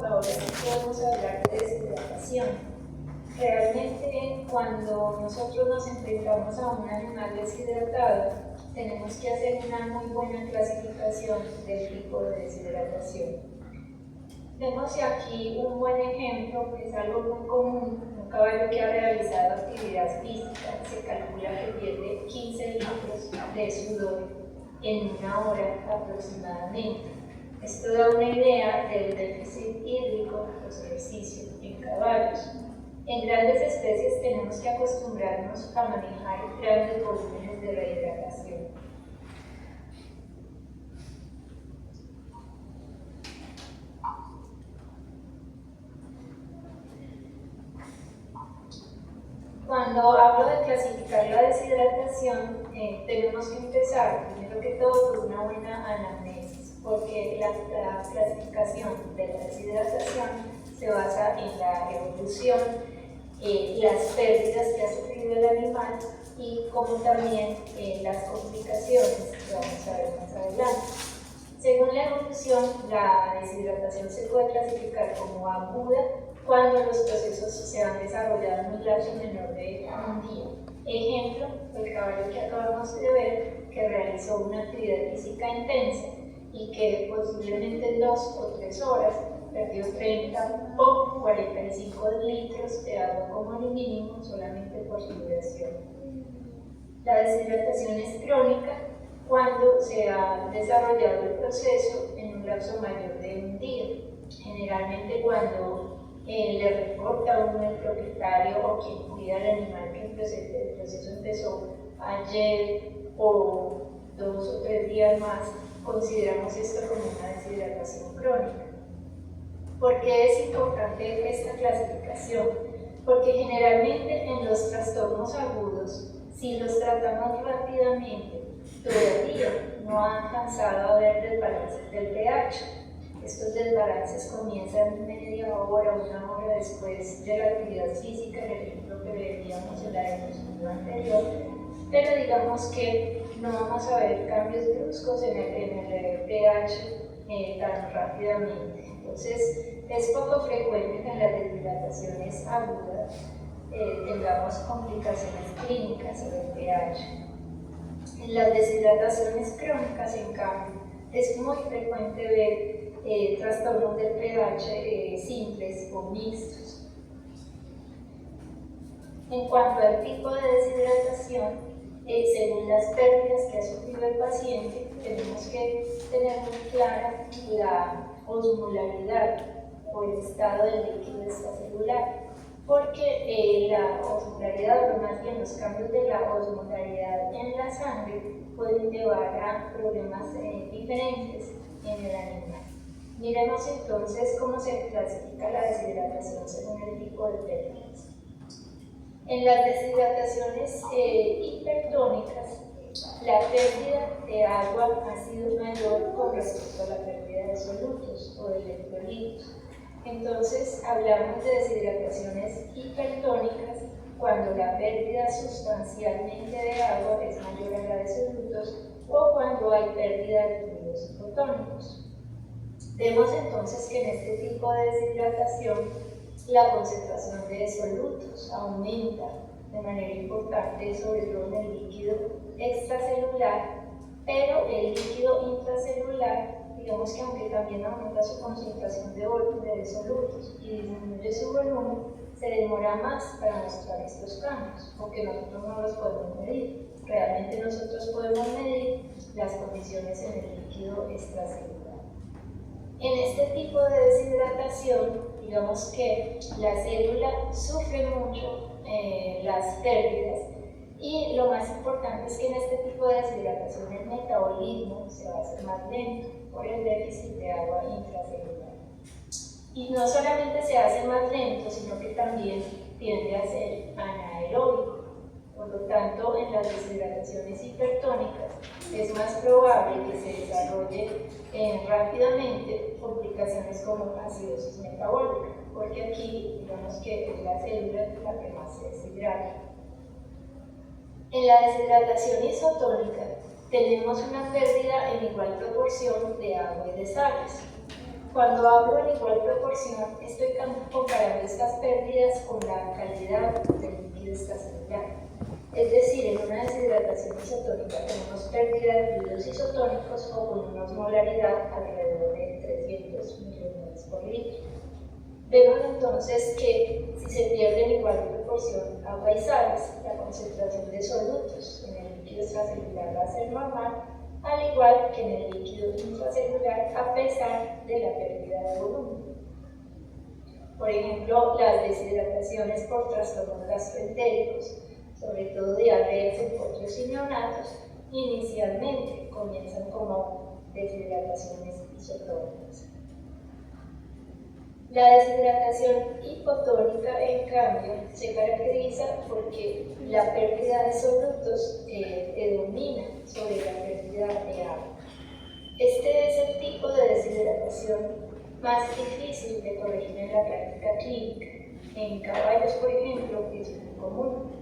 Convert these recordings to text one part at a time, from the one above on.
ahora sí podemos hablar de deshidratación. Realmente, cuando nosotros nos enfrentamos a un animal deshidratado, tenemos que hacer una muy buena clasificación del tipo de deshidratación. Vemos aquí un buen ejemplo, que es algo muy común, un caballo que ha realizado actividad física, se calcula que pierde 15 litros de sudor en una hora aproximadamente. Esto da una idea del déficit hídrico los ejercicios en caballos. En grandes especies tenemos que acostumbrarnos a manejar grandes volúmenes de rehidratación. Cuando hablo de clasificar la deshidratación, tenemos que empezar, primero que todo, por una buena anamnesis, porque la clasificación de la deshidratación se basa en la evolución, las pérdidas que ha sufrido el animal y como también las complicaciones que vamos a ver más adelante. Según la evolución, la deshidratación se puede clasificar como aguda cuando los procesos se han desarrollado en un lapso menor de un día. Ejemplo, el caballo que acabamos de ver, que realizó una actividad física intensa y que posiblemente en 2 o 3 horas perdió 30 o 45 litros de agua como mínimo solamente por su duración. La deshidratación es crónica cuando se ha desarrollado el proceso en un lapso mayor de un día, generalmente cuando le reporta a uno el propietario o quien cuida al animal que el proceso empezó ayer o 2 o 3 días más, consideramos esto como una deshidratación crónica. ¿Por qué es importante esta clasificación? Porque generalmente en los trastornos agudos, si los tratamos rápidamente, todavía no han alcanzado a ver desbalances del pH. Estos desbalances comienzan media hora, una hora después de la actividad física, el ejemplo que veíamos en la diapositiva anterior, pero digamos que no vamos a ver cambios bruscos en el pH tan rápidamente. Entonces, es poco frecuente que en las deshidrataciones agudas tengamos complicaciones clínicas sobre el pH. En las deshidrataciones crónicas, en cambio, es muy frecuente ver trastornos del pH simples o mixtos. En cuanto al tipo de deshidratación, según las pérdidas que ha sufrido el paciente, tenemos que tener muy clara la osmolaridad o el estado del líquido extracelular, porque la osmolaridad, o más bien los cambios de la osmolaridad en la sangre, pueden llevar a problemas diferentes en el animal. Miremos entonces cómo se clasifica la deshidratación según el tipo de pérdidas. En las deshidrataciones hipertónicas, la pérdida de agua ha sido mayor con respecto a la pérdida de solutos o de electrolitos. Entonces, hablamos de deshidrataciones hipertónicas cuando la pérdida sustancialmente de agua es mayor a la de solutos o cuando hay pérdida de fluidos hipotónicos. Vemos entonces que en este tipo de deshidratación la concentración de solutos aumenta de manera importante, sobre todo en el líquido extracelular, pero el líquido intracelular, digamos que aunque también aumenta su concentración de solutos y disminuye su volumen, se demora más para mostrar estos cambios, porque nosotros no los podemos medir. Realmente nosotros podemos medir las condiciones en el líquido extracelular. En este tipo de deshidratación, digamos que la célula sufre mucho las pérdidas y lo más importante es que en este tipo de deshidratación el metabolismo se va a hacer más lento por el déficit de agua intracelular. Y no solamente se hace más lento, sino que también tiende a ser anaeróbico. Por lo tanto, en las deshidrataciones hipertónicas es más probable que se desarrolle rápidamente complicaciones como acidosis metabólica, porque aquí digamos que es la célula la que más se deshidrata. En la deshidratación isotónica tenemos una pérdida en igual proporción de agua y de sales. Cuando hablo en igual proporción, estoy comparando estas pérdidas con la calidad del líquido extracelular. Es decir, en una deshidratación isotónica tenemos pérdida de fluidos isotónicos o con una osmolaridad alrededor de 300 milimoles por litro. Vemos entonces que si se pierde en igual proporción agua y sales, la concentración de solutos en el líquido extracelular va a ser normal, al igual que en el líquido intracelular, a pesar de la pérdida de volumen. Por ejemplo, las deshidrataciones por trastornos gastroentéricos, sobre todo diarreas en potros y neonatos, inicialmente comienzan como deshidrataciones isotónicas. La deshidratación hipotónica, en cambio, se caracteriza porque la pérdida de solutos predomina sobre la pérdida de agua. Este es el tipo de deshidratación más difícil de corregir en la práctica clínica. En caballos, por ejemplo, es muy común.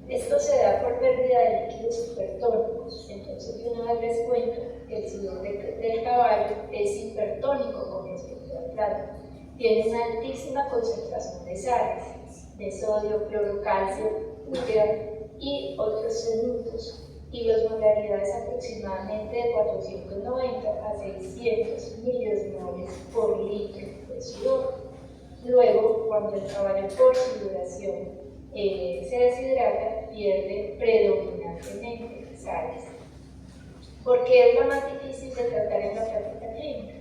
Esto se da por pérdida de líquidos hipertónicos. Entonces, de una vez les cuento que el sudor del caballo es hipertónico con respecto al plasma. Tiene una altísima concentración de sales, de sodio, cloro, calcio, urea y otros solutos, y la osmolaridad es aproximadamente de 490 a 600 milimoles por litro de sudor. Luego, cuando el caballo por sudoración se deshidrata, pierde predominantemente sales. ¿Por qué es lo más difícil de tratar en la práctica clínica?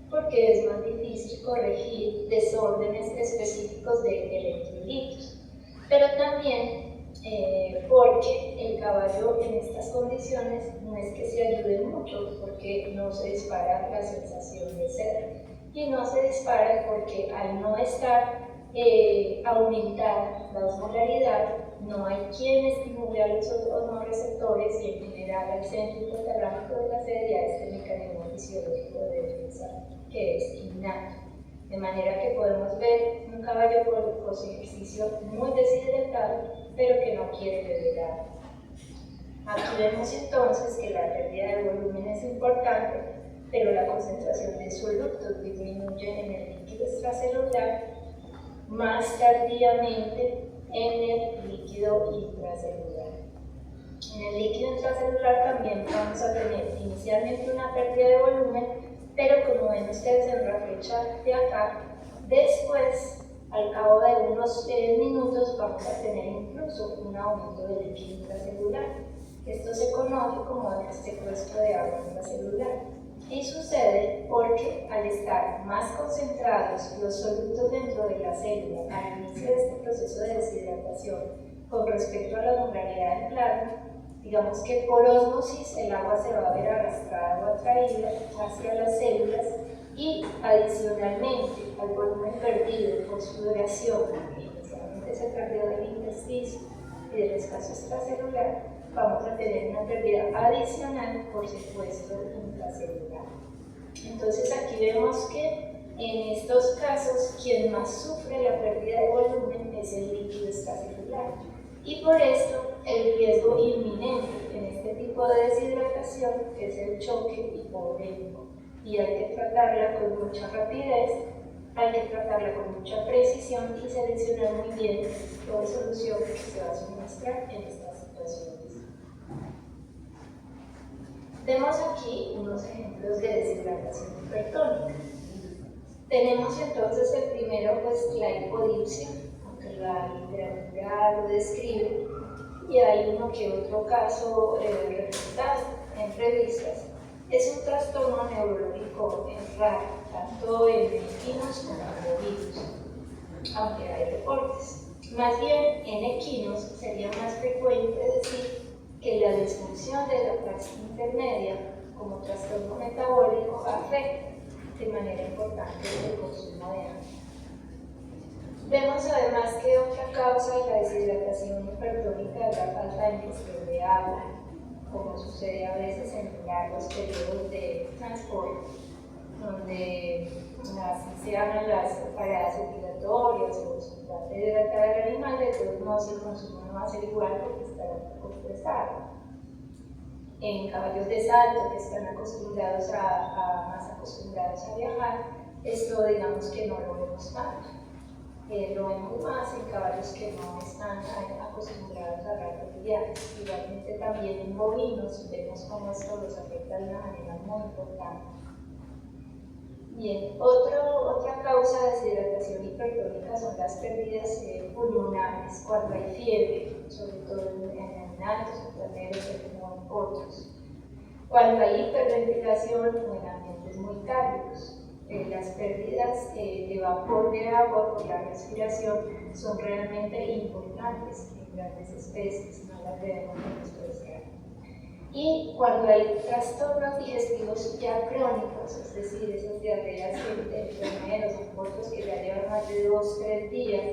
Porque es más difícil corregir desórdenes específicos de electrolitos, pero también porque el caballo en estas condiciones no es que se ayude mucho, porque no se dispara la sensación de sed, y no se dispara porque al no estar aumentada la osmolaridad, no hay quien estimule a los osmoreceptores y en general al centro hipotalámico de la sed y a este mecanismo fisiológico de defensa que es innato. De manera que podemos ver un caballo post ejercicio muy deshidratado, pero que no quiere beber agua. Aquí vemos entonces que la pérdida de volumen es importante, pero la concentración de solutos disminuye en el líquido extracelular más tardíamente en el líquido intracelular. En el líquido intracelular también vamos a tener inicialmente una pérdida de volumen, pero como ven ustedes en la flecha de acá, después, al cabo de unos minutos, vamos a tener incluso un aumento del líquido intracelular. Esto se conoce como el secuestro de agua intracelular. Y sucede porque al estar más concentrados los solutos dentro de la célula al inicio de este proceso de deshidratación con respecto a la osmolaridad del plasma, digamos que por ósmosis el agua se va a ver arrastrada o atraída hacia las células y adicionalmente al volumen perdido por sudoración, que inicialmente se perdió del intersticio y del espacio extracelular, vamos a tener una pérdida adicional por secuestro intracelular. Entonces aquí vemos que en estos casos quien más sufre la pérdida de volumen es el líquido extracelular. Y por esto el riesgo inminente en este tipo de deshidratación es el choque hipovolémico. Y hay que tratarla con mucha rapidez, hay que tratarla con mucha precisión y seleccionar muy bien la solución que se va a suministrar en estas situaciones. Vemos aquí unos ejemplos de deshidratación hipertónica. Tenemos entonces el primero, pues la hipodipsia, aunque la literatura lo describe, y hay uno que otro caso reportado en revistas. Es un trastorno neurológico raro, tanto en equinos como en bovinos, aunque hay reportes. Más bien en equinos sería más frecuente decir que la disfunción de la placa intermedia como trastorno metabólico afecta de manera importante el consumo de agua. Vemos además que otra causa de la deshidratación hipertónica es la falta de ingestión de agua, como sucede a veces en largos periodos de transporte, donde se hagan las paradas obligatorias o se trata de hidratar al animal, de todos modos el consumo no va a ser igual porque estará compresado. En caballos de salto que están más acostumbrados a viajar, esto digamos que no lo vemos tanto. Lo vemos más en caballos que no están acostumbrados a ratos diarios. Igualmente también en bovinos vemos cómo esto los afecta de una manera muy importante. Bien, otra causa de deshidratación hipertónica son las pérdidas pulmonares cuando hay fiebre, sobre todo en animales, enfermeros y otros. Cuando hay hiperventilación o en ambientes muy cálidos, las pérdidas de vapor de agua por la respiración son realmente importantes en grandes especies, no las debemos despreciar. Y cuando hay trastornos digestivos ya crónicos, es decir, esas diarreas enfermeros o otros que ya llevan más de 2-3 días,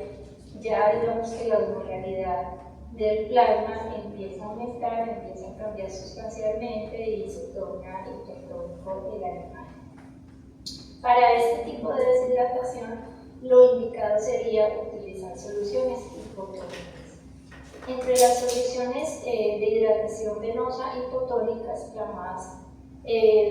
ya digamos que la osmolaridad del plasma empieza a aumentar, empieza a cambiar sustancialmente y se torna hipertónico el animal. Para este tipo de deshidratación, lo indicado sería utilizar soluciones hipotónicas. Entre las soluciones de hidratación venosa hipotónicas, la más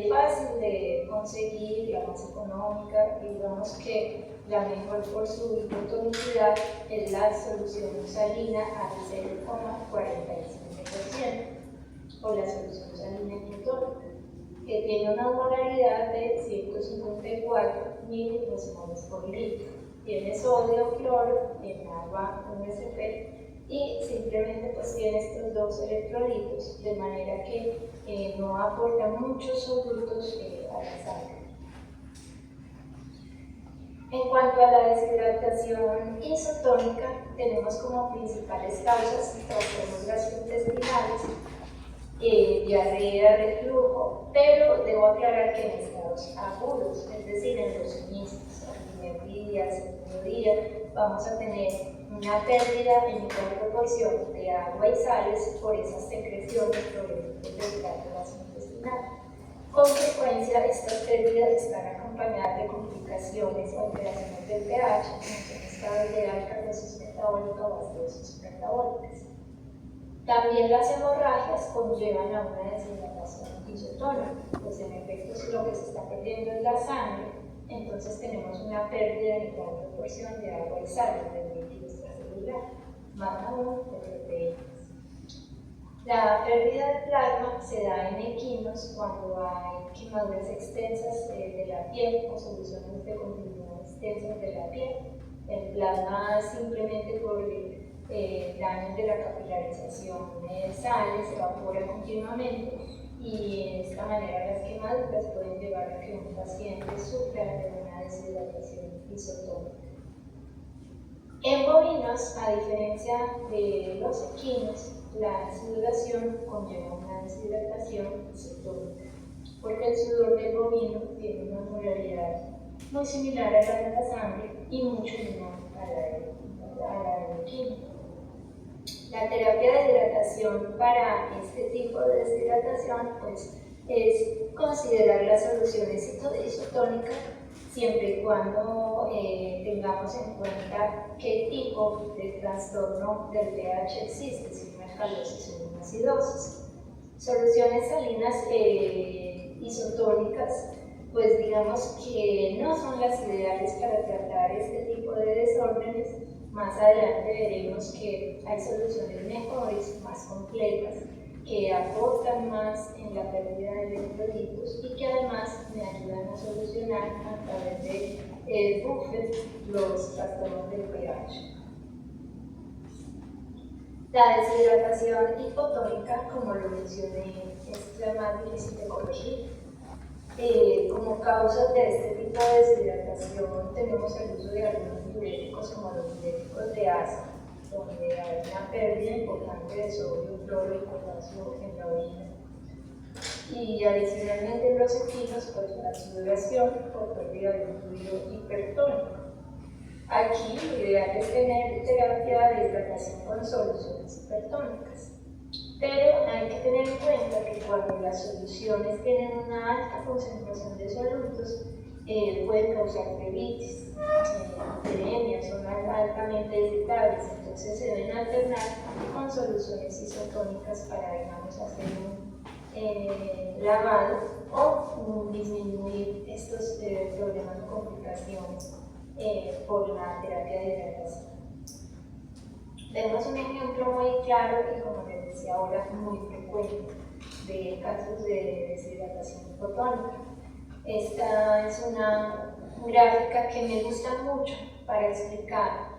fácil de conseguir, la más económica, digamos que la mejor por su hipotonicidad es la solución salina al 0,45% o la solución salina hipotónica, que tiene una osmolaridad de 154 mg por litro. Tiene sodio, cloro, en agua, un SP, y simplemente pues tiene estos dos electrolitos, de manera que no aporta muchos solutos a la sangre. En cuanto a la deshidratación isotónica, tenemos como principales causas trastornos gastrointestinales, diarrea, reflujo, pero debo aclarar que en estados agudos, es decir, en los inicios, al primer día, al segundo día, vamos a tener una pérdida en igual proporción de agua y sales por esas secreciones provenientes del tracto gastrointestinal. Con frecuencia, estas pérdidas están acompañadas de complicaciones o alteraciones del pH, en estados de alcalosis metabólica o acidosis metabólicas. También las hemorragias conllevan a una deshidratación isotónica, pues en efecto si lo que se está perdiendo es la sangre, entonces tenemos una pérdida en igual proporción de agua y sal del líquido extracelular, más aún de proteínas. La pérdida de plasma se da en equinos cuando hay quemaduras extensas de la piel o soluciones de continuidad extensas de la piel. El plasma simplemente por daños de la capilarización sale, se evapora continuamente y de esta manera las quemaduras pueden llevar a que un paciente sufra de una deshidratación isotónica. En bovinos, a diferencia de los equinos, la sudoración conlleva una deshidratación isotónica, porque el sudor del bovino tiene una osmolaridad muy similar a la de la sangre y mucho menor a la del equino. La terapia de hidratación para este tipo de deshidratación pues, es considerar las soluciones isotónicas siempre y cuando tengamos en cuenta qué tipo de trastorno del pH existe, si una alcalosis o una acidosis. Soluciones salinas isotónicas, pues digamos que no son las ideales para tratar este tipo de desórdenes. Más adelante veremos que hay soluciones mejores, más completas, que aportan más en la pérdida de electrolitos y que además me ayudan a solucionar a través de buffer los trastornos del pH. La deshidratación hipotónica, como lo mencioné, es la más difícil de corregir. Como causas de este tipo de deshidratación tenemos el uso de algunos diuréticos como los diuréticos de asa, donde hay una pérdida importante de sodio, cloro y potasio en la orina. Y adicionalmente en los equinos, pues la sudoración por pérdida de un fluido hipertónico. Aquí lo ideal es tener terapia de hidratación con soluciones hipertónicas. Pero hay que tener en cuenta que cuando las soluciones tienen una alta concentración de solutos, pueden causar pleuritis, epidemias, son altamente irritables, entonces se deben alternar con soluciones isotónicas para, digamos, hacer un lavado o disminuir estos problemas o complicaciones por la terapia de hidratación. Vemos un ejemplo muy claro y, como les decía ahora, muy frecuente de casos de deshidratación hipotónica. Esta es una gráfica que me gusta mucho para explicar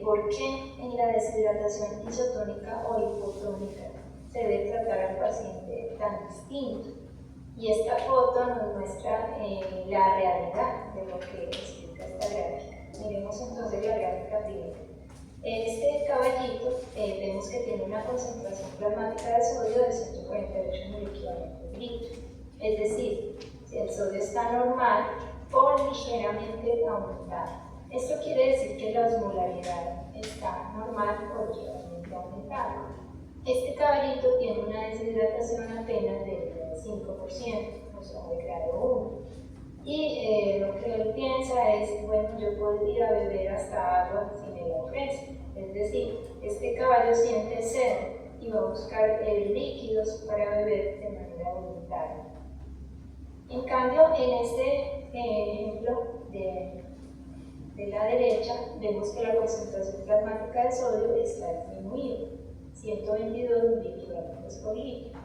por qué en la deshidratación isotónica o hipotónica se debe tratar al paciente tan distinto. Y esta foto nos muestra la realidad de lo que explica esta gráfica. Miremos entonces la gráfica primero. En este caballito vemos que tiene una concentración plasmática de sodio de 148 miliequivalentes por litro. Es decir, si el sodio está normal o ligeramente aumentado. Esto quiere decir que la osmolaridad está normal o ligeramente aumentada. Este caballito tiene una deshidratación apenas del 5%, o sea, de grado 1. Y lo que él piensa es, bueno, yo podría beber hasta agua si me la ofrece. Es decir, este caballo siente sed y va a buscar líquidos para beber de manera voluntaria. En cambio, en este ejemplo de la derecha, vemos que la concentración plasmática de sodio está disminuida, 122 miliequivalentes por litro,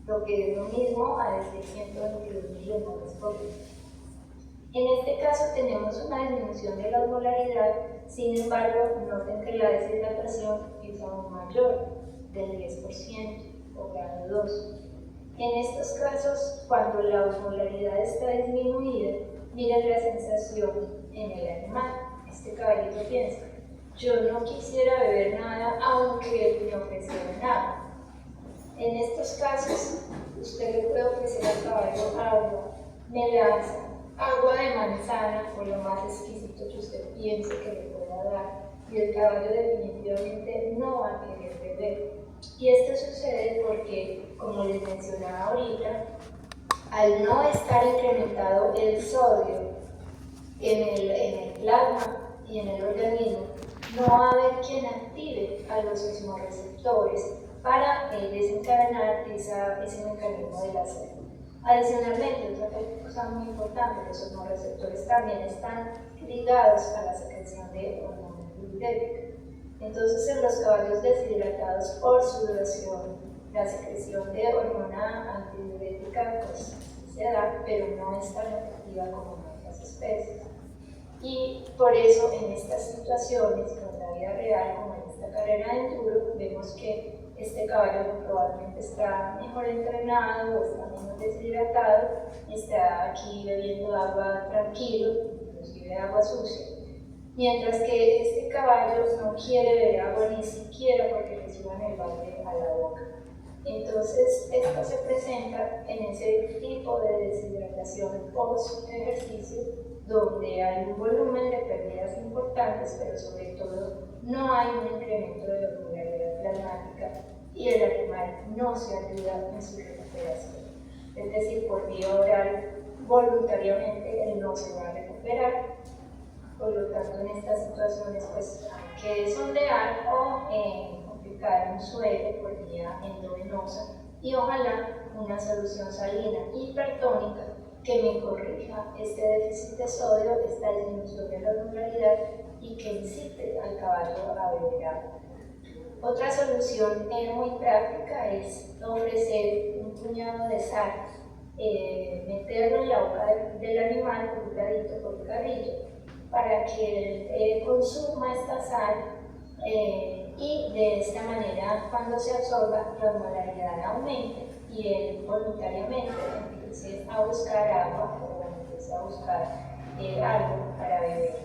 lo que es lo mismo a decir 122 milimoles por litro. En este caso tenemos una disminución de la osmolaridad, sin embargo, noten que la deshidratación es aún mayor, del 10% o grado 2. En estos casos, cuando la osmolaridad está disminuida, miren la sensación en el animal. Este caballito piensa, yo no quisiera beber nada aunque me ofrecieran agua. En estos casos, usted le puede ofrecer al caballo agua, melaza, agua de manzana o lo más exquisito que usted piense que le pueda dar, y el caballo definitivamente no va a querer beber. Y esto sucede porque, como les mencionaba ahorita, al no estar incrementado el sodio en el plasma y en el organismo, no va a haber quien active a los osmoreceptores para desencadenar ese mecanismo de la sed. Adicionalmente, otra cosa muy importante, los osmoreceptores también están ligados a la secreción de hormona diurética. Entonces, en los caballos deshidratados por sudoración, la secreción de hormona antidiurética pues, se da, pero no es tan efectiva como en otras especies. Y por eso, en estas situaciones, en la vida real, como en esta carrera de enduro, vemos que este caballo probablemente está mejor entrenado o está menos deshidratado, está aquí bebiendo agua tranquilo, inclusive agua sucia, mientras que este caballo no quiere beber agua ni siquiera porque le suban el balde a la boca. Entonces, esto se presenta en ese tipo de deshidratación post-ejercicio, donde hay un volumen de pérdidas importantes, pero sobre todo no hay un incremento de la osmolaridad plasmática y el animal no se ayuda en su recuperación. Es decir, por vía oral, voluntariamente él no se va a recuperar. Por lo tanto, en estas situaciones, pues hay que sondear o complicar un suero por vía endovenosa y ojalá una solución salina hipertónica que me corrija este déficit de sodio, esta disminución de la osmolaridad y que incite al caballo a beber agua. Otra solución muy práctica es ofrecer un puñado de sal, meterlo en la boca del animal pulgadito por carrillo para que él consuma esta sal y de esta manera cuando se absorba la osmolaridad aumente y él voluntariamente empiece a buscar agua o empiece a buscar algo para beber.